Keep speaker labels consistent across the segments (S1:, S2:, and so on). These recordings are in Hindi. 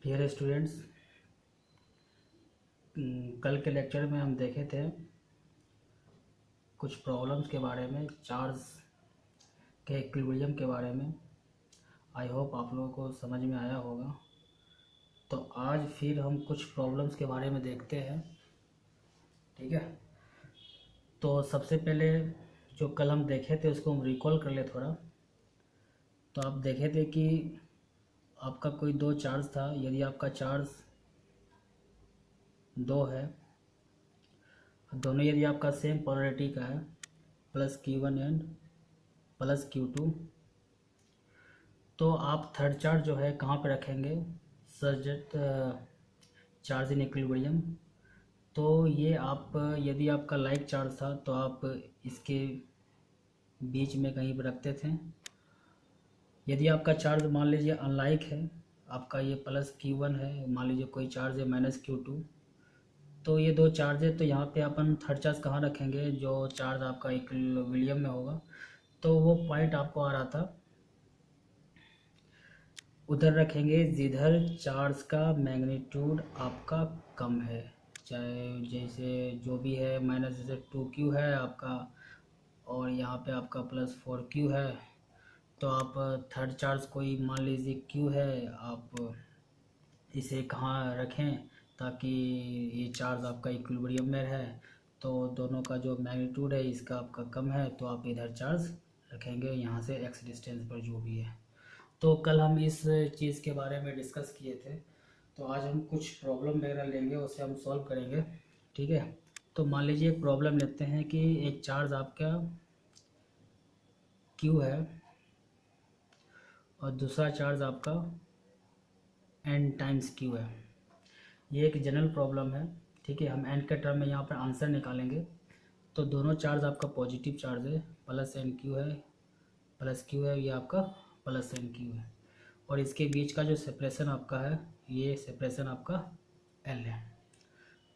S1: डियर स्टूडेंट्स, कल के लेक्चर में हम देखे थे कुछ प्रॉब्लम्स के बारे में, चार्ज के इक्विलिब्रियम के बारे में। आई होप आप लोगों को समझ में आया होगा। तो आज फिर हम कुछ प्रॉब्लम्स के बारे में देखते हैं, ठीक है। तो सबसे पहले जो कल हम देखे थे उसको हम रिकॉल कर ले थोड़ा। तो आप देखे थे कि आपका कोई दो चार्ज था। यदि आपका चार्ज दो है, दोनों यदि आपका सेम पोलैरिटी का है, +Q1 एंड +Q2, तो आप थर्ड चार्ज जो है कहाँ पे रखेंगे? Such that charge in equilibrium. तो ये आप, यदि आपका लाइक चार्ज था तो आप इसके बीच में कहीं पर रखते थे। यदि आपका चार्ज मान लीजिए अनलाइक है, आपका ये +Q1 है, मान लीजिए कोई चार्ज है -Q2, तो ये दो चार्ज है, तो यहाँ पे अपन थर्ड चार्ज कहाँ रखेंगे? जो चार्ज आपका इक्विलिब्रियम में होगा, तो वो पॉइंट आपको आ रहा था, उधर रखेंगे जिधर चार्ज का मैग्नीट्यूड आपका कम है। चाहे जैसे जो भी है, माइनस जैसे 2Q है आपका, और यहाँ पे आपका +4Q है, तो आप थर्ड चार्ज कोई मान लीजिए Q है, आप इसे कहाँ रखें ताकि ये चार्ज आपका इक्विलिब्रियम में रहे। तो दोनों का जो मैग्नीट्यूड है इसका आपका कम है, तो आप इधर चार्ज रखेंगे यहाँ से x डिस्टेंस पर जो भी है। तो कल हम इस चीज़ के बारे में डिस्कस किए थे। तो आज हम कुछ प्रॉब्लम वगैरह लेंगे, उसे हम सॉल्व करेंगे, ठीक है। तो मान लीजिए एक प्रॉब्लम लेते हैं कि एक चार्ज आपका Q है और दूसरा चार्ज आपका n टाइम्स Q है। ये एक जनरल प्रॉब्लम है, ठीक है। हम n के टर्म में यहाँ पर आंसर निकालेंगे। तो दोनों चार्ज आपका पॉजिटिव चार्ज है, +NQ है, +Q है, ये आपका +NQ है, और इसके बीच का जो सेपरेशन आपका है, ये सेपरेशन आपका L है।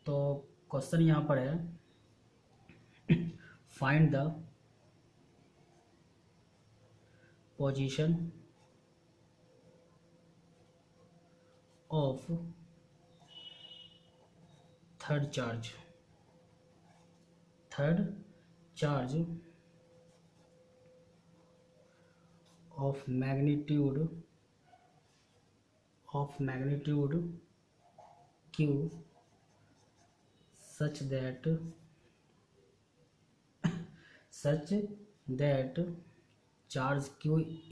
S1: तो क्वेश्चन यहाँ पर है, find the position of third charge of magnitude Q such that charge Q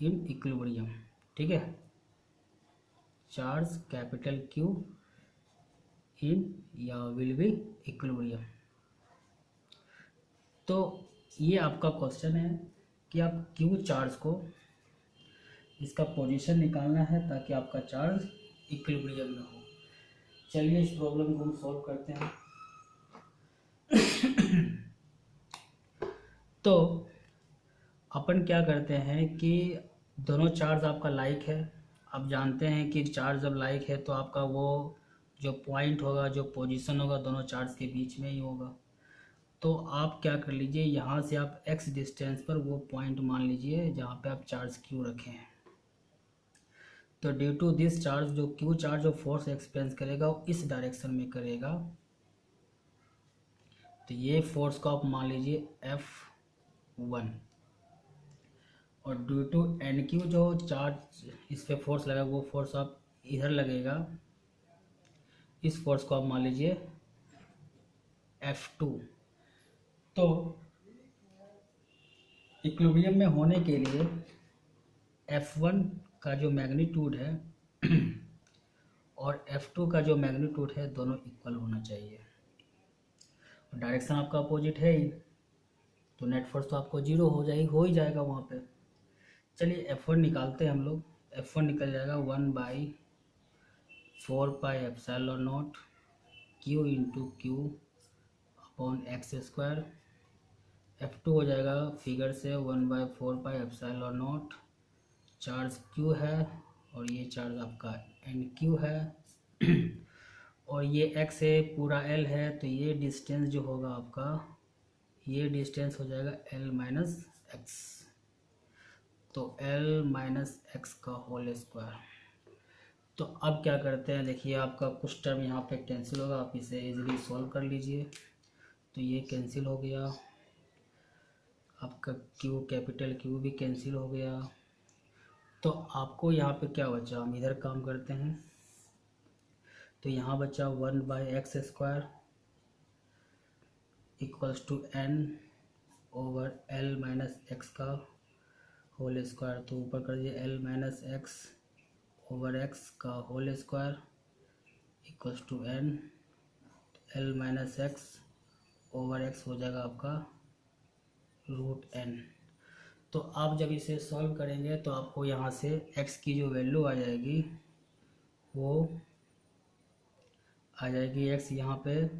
S1: in equilibrium, ठीक है। चार्ज कैपिटल Q इन या विल बी इक्विलिब्रियम। तो ये आपका क्वेश्चन है कि आप Q चार्ज को, इसका पोजीशन निकालना है ताकि आपका चार्ज इक्विलिब्रियम में हो। चलिए इस प्रॉब्लम को हम सॉल्व करते हैं। तो अपन क्या करते हैं कि दोनों चार्ज आपका लाइक है। आप जानते हैं कि चार्ज जब लाइक है तो आपका वो जो पॉइंट होगा, जो पोजीशन होगा, दोनों चार्ज के बीच में ही होगा। तो आप क्या कर लीजिए, यहाँ से आप x डिस्टेंस पर वो पॉइंट मान लीजिए जहाँ पे आप चार्ज Q रखे हैं। तो ड्यू टू दिस चार्ज, जो Q चार्ज जो फोर्स एक्सपेंस करेगा वो इस डायरेक्शन में करेगा। तो ये फोर्स को आप मान लीजिए F1, और ड्यू टू NQ जो चार्ज इस पे फोर्स लगा, वो फोर्स आप इधर लगेगा, इस फोर्स को आप मान लीजिए F2। तो इक्विलिब्रियम में होने के लिए F1 का जो मैग्नीट्यूड है और F2 का जो मैग्नीट्यूड है, दोनों इक्वल होना चाहिए। डायरेक्शन आपका अपोजिट है ही, तो नेट फोर्स तो आपको जीरो हो ही जाएगा वहाँ पे। चलिए F1 निकालते हैं हम लोग। F1 निकल जाएगा 1/4πε0 Q into Q upon x²। F2 हो जाएगा फिगर से 1/4πε0, चार्ज Q है और ये चार्ज आपका NQ है, और ये x है, पूरा L है, तो ये डिस्टेंस जो होगा आपका, ये डिस्टेंस हो जाएगा L-x। तो L-x का होल स्क्वायर। तो अब क्या करते हैं, देखिए आपका कुछ टर्म यहाँ पे कैंसिल होगा, आप इसे इजीली सॉल्व कर लीजिए। तो ये कैंसिल हो गया, आपका क्यू, कैपिटल क्यू भी कैंसिल हो गया। तो आपको यहाँ पे क्या बचा, हम इधर काम करते हैं। तो यहाँ बचा 1/x² equals to n over l minus x का होल स्क्वायर। तो ऊपर कर दिए l minus x over x का whole square equals to n, l minus x over x हो जाएगा आपका √n। तो आप जब इसे सॉल्व करेंगे तो आपको यहाँ से x की जो वैल्यू आ जाएगी वो आ जाएगी, x यहाँ पे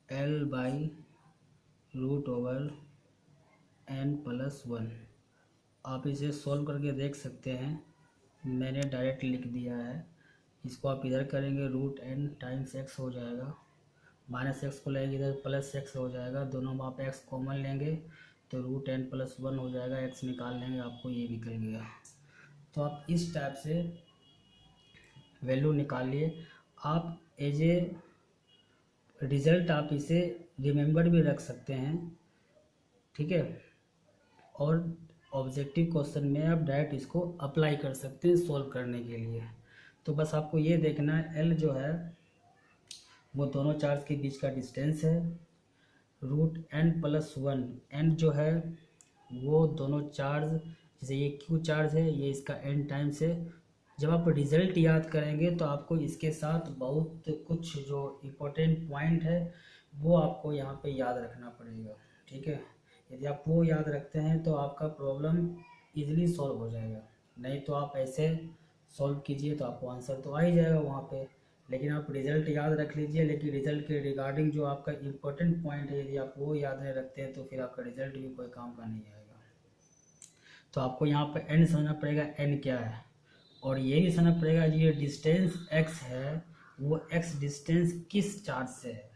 S1: l/√n+1। आप इसे सॉल्व करके देख सकते हैं, मैंने डायरेक्ट लिख दिया है। इसको आप इधर करेंगे √n टाइम्स x हो जाएगा, माइनस एक्स को लेंगे इधर प्लस एक्स हो जाएगा, दोनों में आप x कॉमन लेंगे तो √n+1 हो जाएगा, x निकाल लेंगे आपको ये निकल गया। तो आप इस टाइप से वैल्यू निकालिए। आप एज ए रिज़ल्ट आप इसे रिमेंबर भी रख सकते हैं, ठीक है। और ऑब्जेक्टिव क्वेश्चन में आप डायरेक्ट इसको अप्लाई कर सकते हैं सॉल्व करने के लिए। तो बस आपको ये देखना है L जो है वो दोनों चार्ज के बीच का डिस्टेंस है, √n+1 n जो है वो दोनों चार्ज, जैसे ये Q चार्ज है ये इसका n टाइम्स है। जब आप रिज़ल्ट याद करेंगे तो आपको इसके साथ बहुत कुछ जो इम्पोर्टेंट पॉइंट है वो आपको यहाँ पे याद रखना पड़ेगा, ठीक है। यदि आप वो याद रखते हैं तो आपका प्रॉब्लम इजीली सॉल्व हो जाएगा। नहीं तो आप ऐसे सॉल्व कीजिए तो आपको आंसर तो आ ही जाएगा वहाँ पे, लेकिन आप रिज़ल्ट याद रख लीजिए, लेकिन रिज़ल्ट के रिगार्डिंग जो आपका इम्पोर्टेंट पॉइंट है यदि आप वो याद नहीं रखते हैं तो फिर आपका रिज़ल्ट भी कोई काम का नहीं आएगा। तो आपको यहाँ पर n समझना पड़ेगा, n क्या है, और ये भी समझना पड़ेगा ये डिस्टेंस x है वो x डिस्टेंस किस चार्ज से है।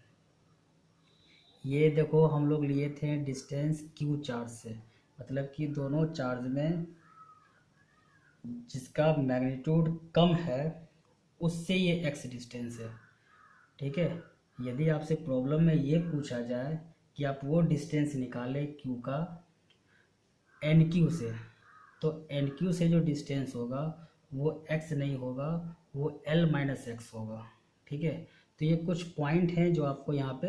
S1: ये देखो हम लोग लिए थे डिस्टेंस q चार्ज से, मतलब कि दोनों चार्ज में जिसका मैग्नीट्यूड कम है उससे ये x डिस्टेंस है, ठीक है। यदि आपसे प्रॉब्लम में ये पूछा जाए कि आप वो डिस्टेंस निकालें q का NQ से, तो NQ से जो डिस्टेंस होगा वो x नहीं होगा, वो l-x होगा, ठीक है। तो ये कुछ पॉइंट हैं जो आपको यहाँ पे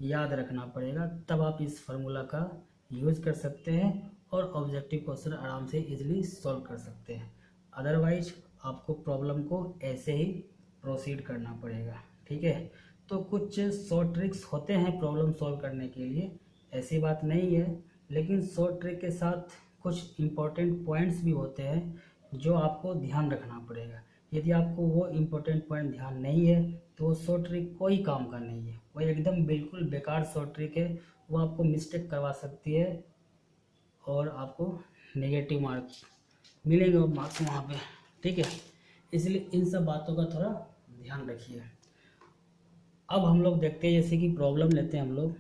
S1: याद रखना पड़ेगा, तब आप इस फार्मूला का यूज़ कर सकते हैं और ऑब्जेक्टिव क्वेश्चन आराम से इजीली सॉल्व कर सकते हैं। अदरवाइज आपको प्रॉब्लम को ऐसे ही प्रोसीड करना पड़ेगा, ठीक है। तो कुछ शॉर्ट ट्रिक्स होते हैं प्रॉब्लम सॉल्व करने के लिए, ऐसी बात नहीं है, लेकिन शॉर्ट ट्रिक के साथ कुछ इम्पोर्टेंट पॉइंट्स भी होते हैं जो आपको ध्यान रखना पड़ेगा। यदि आपको वो इम्पोर्टेंट पॉइंट ध्यान नहीं है तो वो शॉर्ट ट्रिक कोई काम का नहीं है, वो एकदम बिल्कुल बेकार शॉर्ट ट्रिक है, वो आपको मिस्टेक करवा सकती है और आपको नेगेटिव मार्क्स मिलेंगे मार्क्स वहाँ पे, ठीक है। इसलिए इन सब बातों का थोड़ा ध्यान रखिए। अब हम लोग देखते हैं, जैसे कि प्रॉब्लम लेते हैं हम लोग,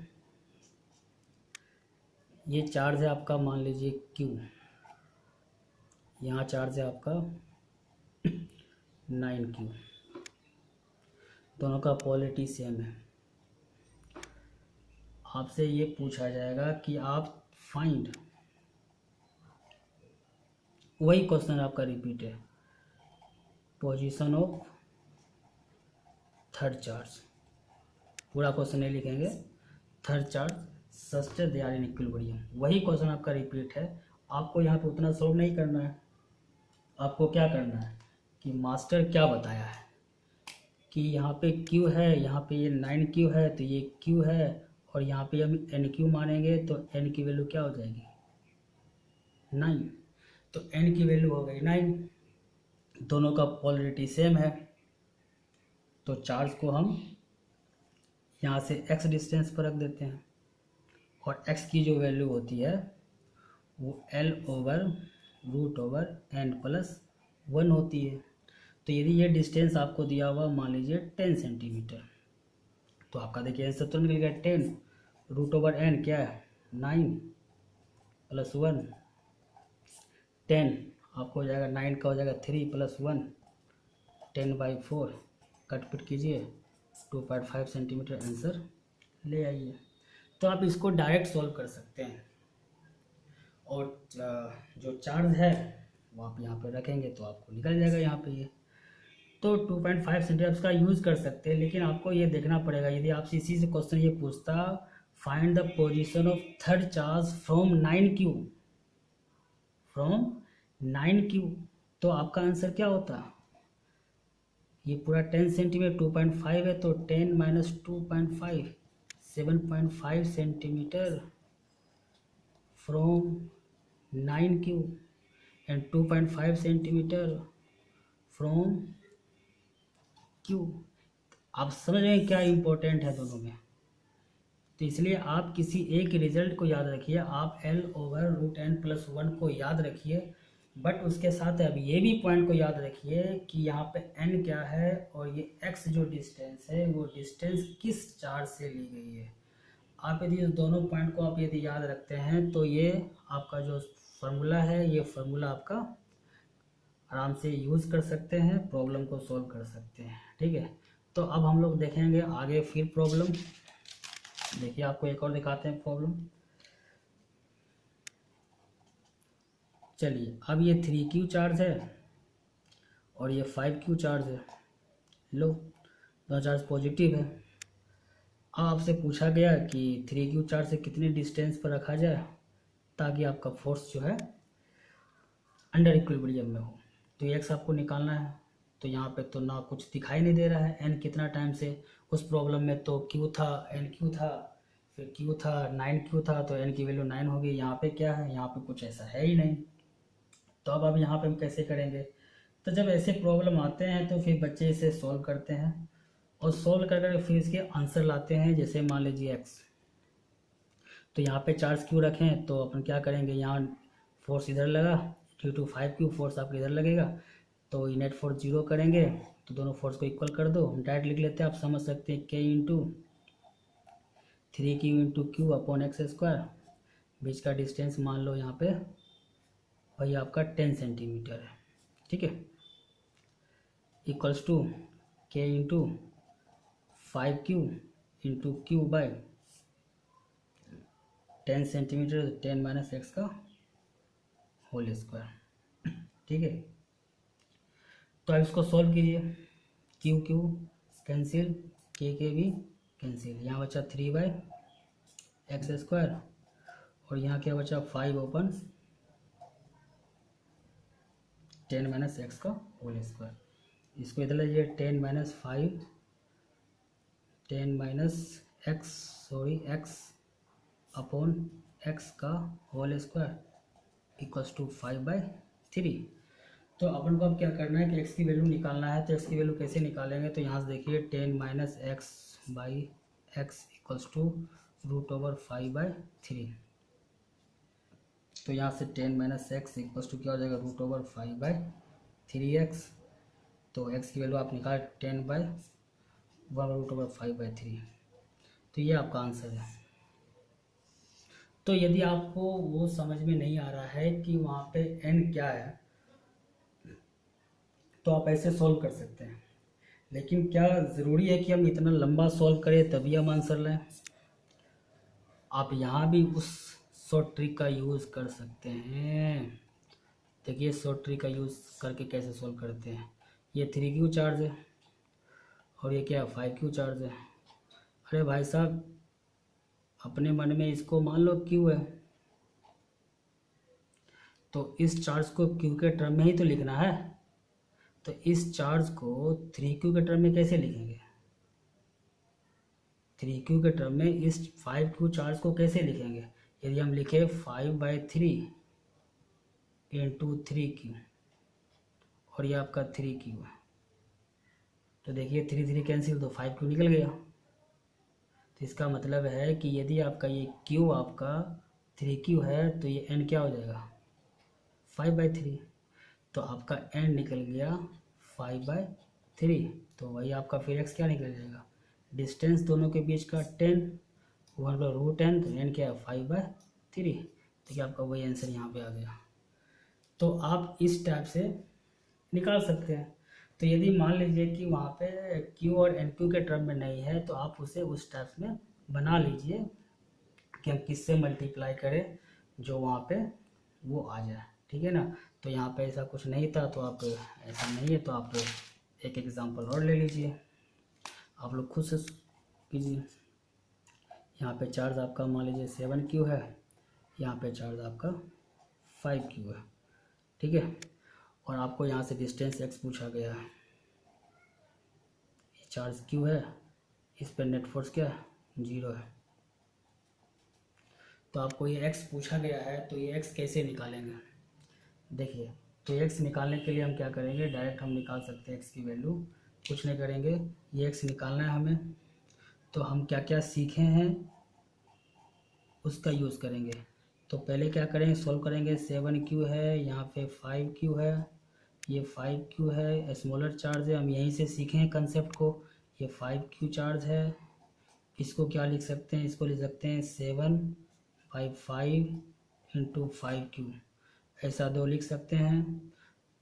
S1: ये चार्ज है आपका, मान लीजिए Q, यहाँ चार्ज है आपका 9Q, दोनों का पोलैरिटी सेम है। आपसे ये पूछा जाएगा कि आप फाइंड, वही क्वेश्चन आपका रिपीट है, पोजीशन ऑफ थर्ड चार्ज, पूरा क्वेश्चन नहीं लिखेंगे, third charge such they are in equilibrium, वही क्वेश्चन आपका रिपीट है। आपको यहाँ पे उतना सॉल्व नहीं करना है, आपको क्या करना है कि मास्टर क्या बताया है कि यहाँ पे Q है, यहाँ पे ये 9Q है तो ये Q है, और यहाँ पे हम NQ मानेंगे तो n की वैल्यू क्या हो जाएगी 9, तो n की वैल्यू हो गई 9, दोनों का पोलैरिटी सेम है, तो चार्ज को हम यहाँ से x डिस्टेंस पर रख देते हैं, और x की जो वैल्यू होती है वो L/√n+1 होती है। तो यदि ये डिस्टेंस आपको दिया हुआ मान लीजिए 10 सेंटीमीटर, तो आपका देखिए आंसर तो निकल गया 10, √n क्या है 9+1, 10 आपको हो जाएगा 9 का हो जाएगा 3+1 10/4 कट पिट कीजिए, 2.5 सेंटीमीटर आंसर ले आइए। तो आप इसको डायरेक्ट सॉल्व कर सकते हैं। और जो चार्ज है वो आप यहाँ पे रखेंगे तो आपको निकल जाएगा यहाँ पे ये। तो 2.5 सेंटीमीटर का यूज़ कर सकते हैं, लेकिन आपको ये देखना पड़ेगा, यदि आपसे इसी से क्वेश्चन ये पूछता find the position of third charge from 9Q, from 9Q, तो आपका आंसर क्या होता? ये पूरा 10 सेंटीमीटर 2.5 है, तो 10 minus 2.5 7.5 centimetre from 9Q and 2.5 centimetre from Q। आप समझ रहे हैं क्या इम्पोर्टेंट है दोनों में? तो इसलिए आप किसी एक रिजल्ट को याद रखिए, आप L/√n+1 को याद रखिए, बट उसके साथ अब ये भी पॉइंट को याद रखिए कि यहाँ पे n क्या है और ये x जो डिस्टेंस है वो डिस्टेंस किस चार्ज से ली गई है। आप यदि इस दोनों पॉइंट को आप यदि याद रखते हैं तो ये आपका जो फार्मूला है, ये फार्मूला आपका आराम से यूज़ कर सकते हैं, प्रॉब्लम को सॉल्व कर सकते हैं। ठीक है, तो अब हम लोग देखेंगे आगे फिर प्रॉब्लम। देखिए आपको एक और दिखाते हैं प्रॉब्लम। चलिए, अब ये 3Q चार्ज है और ये 5Q चार्ज है। लो, दोनों चार्ज पॉजिटिव है। अब आपसे पूछा गया कि 3Q चार्ज से कितने डिस्टेंस पर रखा जाए ताकि आपका फोर्स जो है अंडर इक्विलिब्रियम में हो। तो ये एक्स आपको निकालना है। तो यहाँ पे तो ना कुछ दिखाई नहीं दे रहा है, एन कितना टाइम से, उस प्रॉब्लम में तो क्यू था, एन क्यू था, फिर क्यू था, 9Q था, तो एन की वैल्यू 9 होगी। यहाँ पे क्या है, यहाँ पे कुछ ऐसा है ही नहीं। तो अब यहाँ पे हम कैसे करेंगे? तो जब ऐसे प्रॉब्लम आते हैं तो फिर बच्चे इसे सॉल्व करते हैं और सॉल्व कर फिर इसके आंसर लाते हैं। जैसे मान लीजिए एक्स, तो यहाँ पे चार्ज क्यू रखें तो अपन क्या करेंगे, यहाँ फोर्स इधर लगा, ड्यू टू 5Q फोर्स आपको इधर लगेगा, तो नेट फोर्स 0 करेंगे तो दोनों फोर्स को इक्वल कर दो। हम डायरेक्ट लिख लेते हैं, आप समझ सकते हैं, K into 3Q into Q upon x square. बीच का डिस्टेंस मान लो यहाँ पे वही आपका 10 सेंटीमीटर है। ठीक है, equals to K into 5Q into Q by 10 centimetre, 10 minus x का होल स्क्वायर। ठीक है, तो अब इसको सॉल्व कीजिए। क्यू क्यू कैंसिल, के भी कैंसिल, यहाँ बचा 3/x स्क्वायर और यहाँ क्या बचा 5 ओपन 10 माइनस एक्स का होल स्क्वायर। इसको इधर लीजिए, 10 minus 5 10 minus x x upon x का होल स्क्वायर इक्वल्स टू 5/3। तो अपन को अब क्या करना है कि x की वैल्यू निकालना है। तो x की वैल्यू कैसे निकालेंगे, तो यहाँ से देखिए 10 minus x by x equals to √5/3। तो यहाँ से 10 माइनस एक्स इक्वल्स टू क्या हो जाएगा, √5/3x। तो x की वैल्यू आप निकाल 10/1 √5/3। तो ये आपका आंसर है। तो यदि आपको वो समझ में नहीं आ रहा है कि वहाँ पे n क्या है तो आप ऐसे सॉल्व कर सकते हैं, लेकिन क्या ज़रूरी है कि हम इतना लंबा सॉल्व करें तभी हम आंसर लें? आप यहाँ भी उस शॉर्ट ट्रिक का यूज़ कर सकते हैं। देखिए शॉर्ट ट्रिक का यूज़ करके कैसे सॉल्व करते हैं। ये 3Q चार्ज है और ये क्या 5Q चार्ज है। अरे भाई साहब, अपने मन में इसको मान लो Q है, तो इस चार्ज को Q के टर्म में ही तो लिखना है। तो इस चार्ज को 3Q के टर्म में कैसे लिखेंगे? 3Q के टर्म में इस 5Q चार्ज को कैसे लिखेंगे? यदि हम लिखे 5/3 इंटू 3Q और ये आपका 3Q है, तो देखिए 3 कैंसिल, तो 5Q निकल गया। तो इसका मतलब है कि यदि आपका ये Q आपका 3Q है तो ये N क्या हो जाएगा, 5/3। तो आपका n निकल गया 5/3। तो वही आपका फिर x क्या निकल जाएगा, डिस्टेंस दोनों के बीच का 10, 1/√10, तो n क्या है 5/3। देखिए आपका वही आंसर यहाँ पे आ गया। तो आप इस टाइप से निकाल सकते हैं। तो यदि मान लीजिए कि वहाँ पे Q और NQ के टर्म में नहीं है तो आप उसे उस टाइप में बना लीजिए कि हम किससे मल्टीप्लाई करें जो वहाँ पे वो आ जाए, ठीक है ना। तो यहाँ पे ऐसा कुछ नहीं था, तो आप ऐसा नहीं है तो आप एक एग्जांपल और ले लीजिए, आप लोग खुद से कीजिए। यहाँ पे चार्ज आपका मान लीजिए 7Q है, यहाँ पे चार्ज आपका 5Q है, ठीक है। और आपको यहाँ से डिस्टेंस x पूछा गया है, चार्ज Q है, इस पर नेट फोर्स क्या है, 0 है। तो आपको ये x पूछा गया है, तो ये x कैसे निकालेंगे, देखिए। तो x निकालने के लिए हम क्या करेंगे, डायरेक्ट हम निकाल सकते हैं x की वैल्यू, कुछ नहीं करेंगे, ये x निकालना है हमें। तो हम क्या क्या सीखे हैं उसका यूज़ करेंगे। तो पहले क्या करेंगे, सॉल्व करेंगे। 7Q है, यहाँ पे 5Q है, ये 5Q है, स्मॉलर चार्ज है, हम यहीं से सीखे हैं कंसेप्ट को। ये 5Q चार्ज है, इसको क्या लिख सकते हैं, इसको लिख सकते हैं 7/5 ऐसा 2 लिख सकते हैं।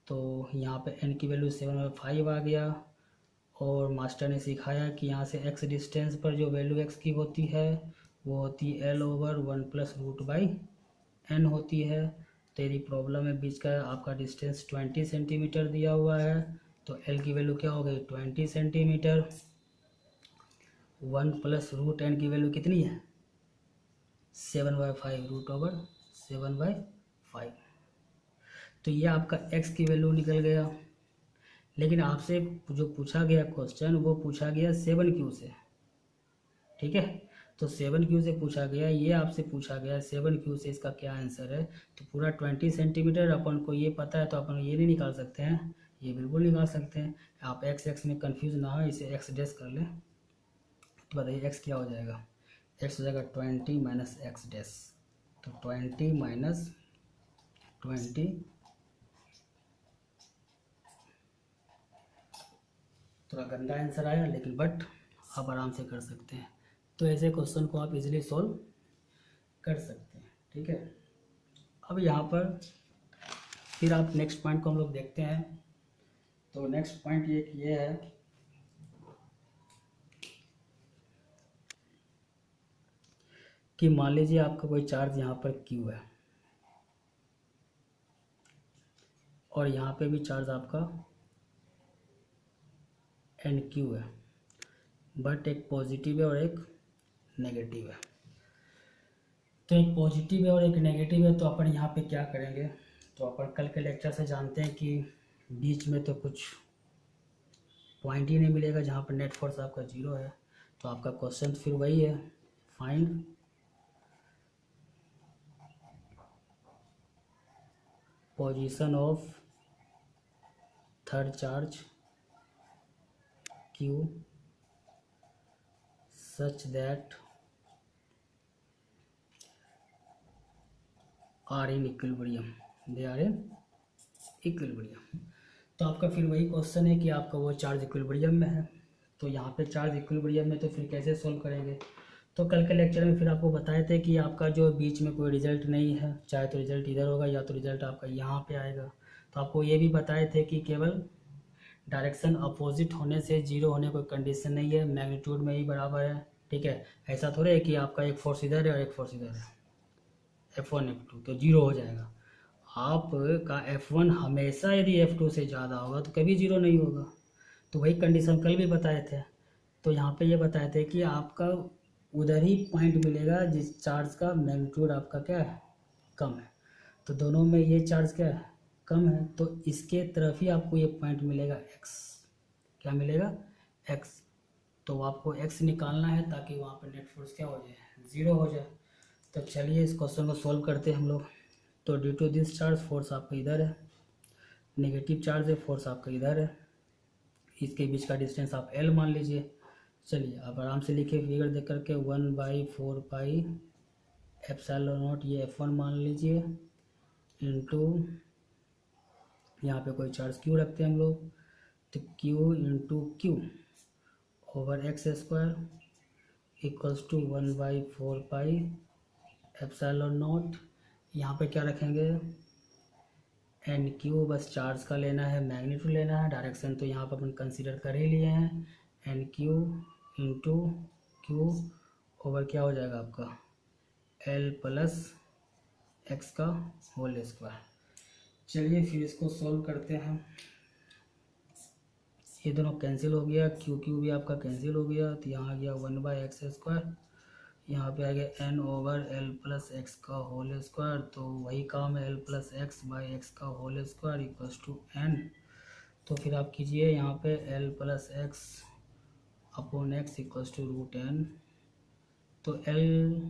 S1: तो यहाँ पे n की वैल्यू 7/5 आ गया। और मास्टर ने सिखाया कि यहाँ से x डिस्टेंस पर जो वैल्यू x की होती है वो होती है L/1+√/n होती है। तो यदि प्रॉब्लम में बीच का आपका डिस्टेंस 20 सेंटीमीटर दिया हुआ है तो L की वैल्यू क्या हो गई, 20 सेंटीमीटर। 1+√n की वैल्यू कितनी है, 7/5, √7/5। तो ये आपका x की वैल्यू निकल गया। लेकिन आपसे जो पूछा गया क्वेश्चन वो पूछा गया 7Q से, ठीक है। तो 7Q से पूछा गया, ये आपसे पूछा गया 7Q से, इसका क्या आंसर है। तो पूरा 20 सेंटीमीटर अपन को ये पता है, तो अपन ये नहीं निकाल सकते हैं, ये बिल्कुल निकाल सकते हैं। आप x में कंफ्यूज ना हो, इसे x डैश कर लें। तो बताइए x क्या हो जाएगा, x हो जाएगा 20 माइनस x डैश। तो 20 माइनस 20, थोड़ा गंदा आंसर आया लेकिन बट आप आराम से कर सकते हैं। तो ऐसे क्वेश्चन को आप इजीली सॉल्व कर सकते हैं, ठीक है। अब यहाँ पर फिर आप नेक्स्ट पॉइंट को हम लोग देखते हैं। तो नेक्स्ट पॉइंट ये है कि मान लीजिए आपका कोई चार्ज यहाँ पर Q है और यहाँ पे भी चार्ज आपका NQ है, बट एक पॉजिटिव है और एक नेगेटिव है। तो एक पॉजिटिव है और एक नेगेटिव है, तो अपन यहाँ पे क्या करेंगे, तो अपन कल के लेक्चर से जानते हैं कि बीच में तो कुछ पॉइंट ही नहीं मिलेगा जहाँ पर नेट फोर्स आपका 0 है। तो आपका क्वेश्चन फिर वही है, find position of third charge Q such that are in equilibrium, they are in equilibrium। तो आपका फिर वही क्वेश्चन है कि आपका वो चार्ज इक्विलिब्रियम में है। तो यहाँ पे चार्ज इक्विलिब्रियम में तो फिर कैसे सॉल्व करेंगे। तो कल के लेक्चर में फिर आपको बताए थे कि आपका जो बीच में कोई रिजल्ट नहीं है, चाहे तो रिजल्ट इधर होगा या तो रिजल्ट आपका यहाँ पे आएगा। तो आपको ये भी बताए थे कि केवल डायरेक्शन अपोजिट होने से 0 होने कोई कंडीशन नहीं है, मैग्नीट्यूड में ही बराबर है, ठीक है। ऐसा थोड़ा है कि आपका एक फोर्स इधर है और एक फोर्स इधर है, F1 F2 तो 0 हो जाएगा। आपका F1 हमेशा यदि F2 से ज़्यादा होगा तो कभी 0 नहीं होगा। तो वही कंडीशन कल भी बताए थे। तो यहाँ पे ये बताए थे कि आपका उधर ही पॉइंट मिलेगा जिस चार्ज का मैग्नीट्यूड आपका क्या है, कम है। तो दोनों में ये चार्ज क्या है, कम है, तो इसके तरफ ही आपको ये पॉइंट मिलेगा x। क्या मिलेगा, x। तो आपको x निकालना है ताकि वहाँ पर नेट फोर्स क्या हो जाए, 0 हो जाए। तो चलिए इस क्वेश्चन को सॉल्व करते हैं हम लोग। तो due to this charge force आपका इधर है, नेगेटिव चार्ज है, फोर्स आपका इधर है, इसके बीच का डिस्टेंस आप L मान लीजिए। चलिए आप आराम से लिखिए फिगर देख करके, 1/4πε0, ये F1 मान लीजिए, इंटू यहाँ पे कोई चार्ज Q रखते हैं हम लोग, तो Q into Q over x² equals to 1/4πε0। यहाँ पे क्या रखेंगे, एन क्यू बस चार्ज का लेना है, मैग्नीट्यूड लेना है, डायरेक्शन तो यहाँ पर अपन कंसीडर कर ही लिए हैं। N q into q over क्या हो जाएगा आपका एल प्लस एक्स का होल स्क्वायर। चलिए फिर इसको सॉल्व करते हैं। ये दोनों कैंसिल हो गया, क्यू क्यू भी आपका कैंसिल हो गया, तो यहाँ आ गया 1/x², यहाँ पे आ गया n over L plus x का होल स्क्वायर, तो वही काम है, L plus x by x का whole square equals to n। तो फिर आप कीजिए यहाँ पे L plus x upon x equals to root n, तो एल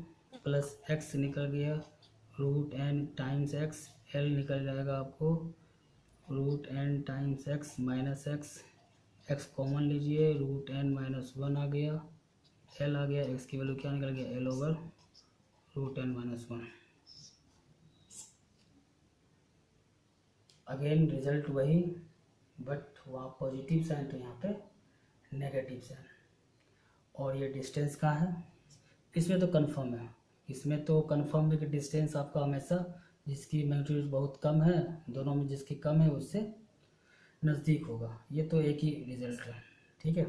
S1: प्लस एक्स निकल गया, root n times x, L निकल जाएगा आपको root n times x minus x, x common लीजिए, रूट n माइनस 1 आ गया, एल आ गया, एक्स की वैल्यू क्या निकल गया L over root n minus 1। Again result वही, बट वहाँ पॉजिटिव साइन तो यहाँ पे नेगेटिव साइन। और ये डिस्टेंस कहाँ है, इसमें तो कंफर्म है, इसमें तो कंफर्म है कि डिस्टेंस आपका हमेशा जिसकी मैग्नीट्यूड बहुत कम है, दोनों में जिसकी कम है उससे नज़दीक होगा। ये तो एक ही रिजल्ट है, ठीक है।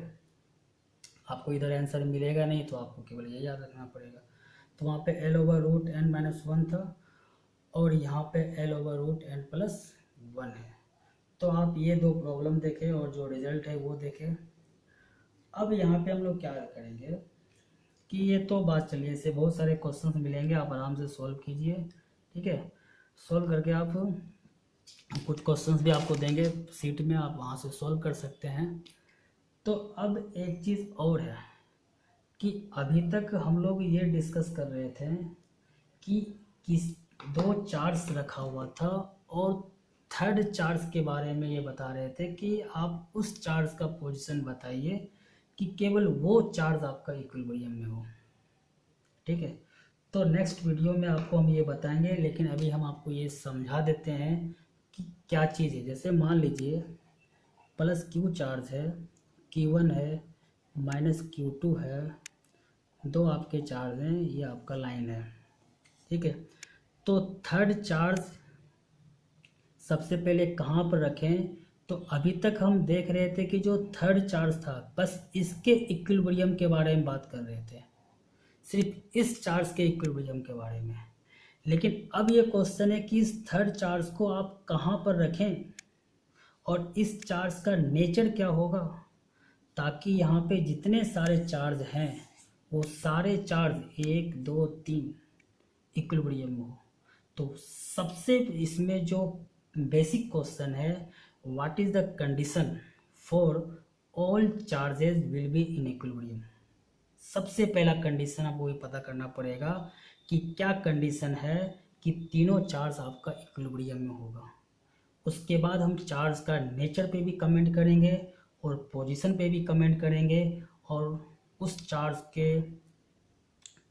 S1: आपको इधर आंसर मिलेगा नहीं तो आपको केवल ये याद रखना पड़ेगा। तो वहाँ पे L over root n minus 1 था और यहाँ पे L over root n plus 1 है। तो आप ये दो प्रॉब्लम देखें और जो रिजल्ट है वो देखें। अब यहाँ पे हम लोग क्या करेंगे कि ये तो बात चलिए, इससे बहुत सारे क्वेश्चंस मिलेंगे, आप आराम से सॉल्व कीजिए, ठीक है। सॉल्व करके आप कुछ क्वेश्चंस भी आपको देंगे सीट में, आप वहाँ से सॉल्व कर सकते हैं। तो अब एक चीज़ और है कि अभी तक हम लोग ये डिस्कस कर रहे थे कि किस दो चार्ज रखा हुआ था और थर्ड चार्ज के बारे में ये बता रहे थे कि आप उस चार्ज का पोजीशन बताइए कि केवल वो चार्ज आपका इक्विलिब्रियम में हो, ठीक है। तो नेक्स्ट वीडियो में आपको हम ये बताएंगे, लेकिन अभी हम आपको ये समझा देते हैं कि क्या चीज़ है। जैसे मान लीजिए प्लस क्यू चार्ज है, Q1 है, माइनस Q2 है, दो आपके चार्ज हैं, ये आपका लाइन है, ठीक है। तो थर्ड चार्ज सबसे पहले कहाँ पर रखें, तो अभी तक हम देख रहे थे कि जो थर्ड चार्ज था बस इसके इक्विलिब्रियम के बारे में बात कर रहे थे, सिर्फ इस चार्ज के इक्विलिब्रियम के बारे में। लेकिन अब ये क्वेश्चन है कि इस थर्ड चार्ज को आप कहाँ पर रखें और इस चार्ज का नेचर क्या होगा, ताकि यहाँ पे जितने सारे चार्ज हैं वो सारे चार्ज 1 2 3 इक्विलिब्रियम में हो। तो सबसे इसमें जो बेसिक क्वेश्चन है, what is the condition for all charges will be in equilibrium. सबसे पहला कंडीशन आपको ये पता करना पड़ेगा कि क्या कंडीशन है कि तीनों चार्ज आपका इक्विलिब्रियम में होगा। उसके बाद हम चार्ज का नेचर पे भी कमेंट करेंगे और पोजीशन पे भी कमेंट करेंगे, और उस चार्ज के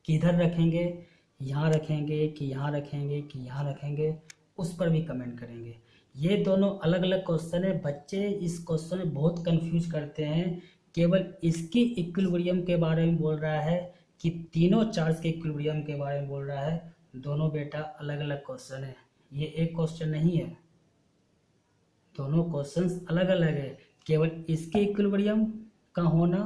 S1: किधर रखेंगे, यहाँ रखेंगे कि यहाँ रखेंगे कि यहाँ रखेंगे, उस पर भी कमेंट करेंगे। ये दोनों अलग अलग क्वेश्चन है, बच्चे इस क्वेश्चन में बहुत कंफ्यूज करते हैं। केवल इसकी इक्विलिब्रियम के बारे में बोल रहा है कि तीनों चार्ज के इक्विलिब्रियम के बारे में बोल रहा है। दोनों बेटा अलग अलग क्वेश्चन है, ये एक क्वेश्चन नहीं है, दोनों क्वेश्चंस अलग अलग है। केवल इसके इक्विलिब्रियम का होना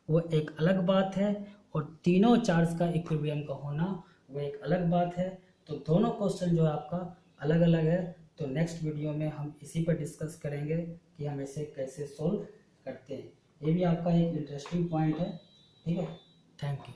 S1: वो एक अलग बात है और तीनों चार्ज का इक्विलिब्रियम का होना वो एक अलग बात है। तो दोनों क्वेश्चन जो है आपका अलग अलग है। तो नेक्स्ट वीडियो में हम इसी पर डिस्कस करेंगे कि हम इसे कैसे सोल्व करते हैं। ये भी आपका एक इंटरेस्टिंग पॉइंट है, ठीक है। Thank you.